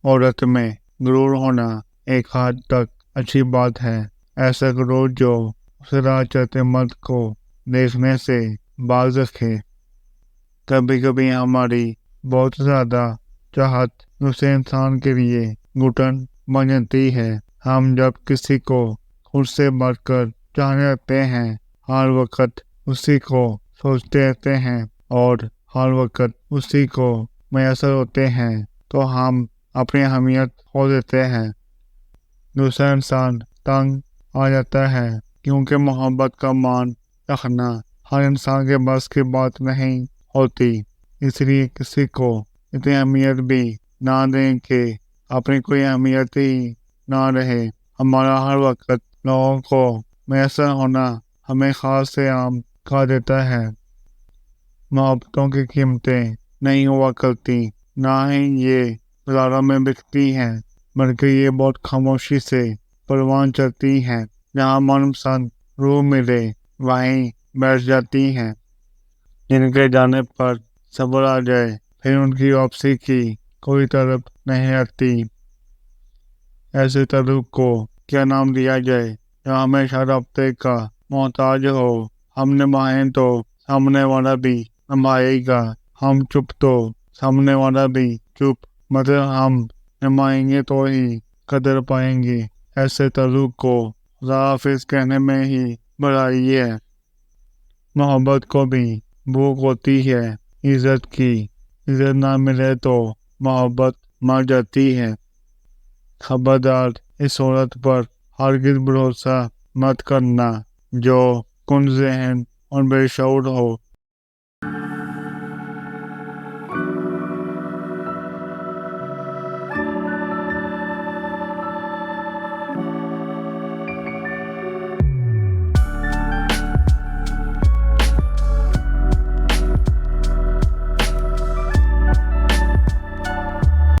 औरत में गुरूर होना एक हद तक अच्छी बात है। ऐसा गुरूर जो उसे राह चलते मर्द को देखने से बाज रखे। कभी कभी हमारी बहुत ज़्यादा चाहत दूसरे इंसान के लिए घुटन बन जाती है। हम जब किसी को खुद से बढ़कर चाहने लगते हैं, हर वक्त उसी को सोचते रहते हैं और हर वक्त उसी को मैसर होते हैं, तो हम अपनी अहमियत खो देते हैं। दूसरा इंसान तंग आ जाता है, क्योंकि मोहब्बत का मान रखना हर इंसान के बस की बात नहीं होती। इसलिए किसी को इतनी अहमियत भी ना दें कि अपनी कोई अहमियत ही ना रहे। हमारा हर वक्त लोगों को मैसर होना हमें खास से आम कर देता है। मोहब्बतों की कीमतें नहीं हुआ करती, ना ही ये बाजारों में बिकती हैं, बल्कि ये बहुत खामोशी से परवान चलती हैं। जहाँ मनपसंद रूह मिले वहीं बैठ जाती हैं। जिनके जाने पर सब्र आ जाए, फिर उनकी वापसी की कोई तरफ नहीं आती। ऐसे तल्लुक को क्या नाम दिया जाए जो हमेशा रब्ते का मोहताज हो। हम निभाएं तो सामने वाला भी निभाएगा, हम चुप तो सामने वाला भी चुप। मतलब हम निभाएंगे तो ही कदर पाएंगे। ऐसे तल्लुक को खुदा हाफिज कहने में ही बड़ाई है। मोहब्बत को भी भूख होती है इज्जत की। इज्जत ना मिले तो मोहब्बत मर जाती है। खबरदार, इस औरत पर हरगिज भरोसा मत करना जो कुन ज़हन और बेशऊर हो।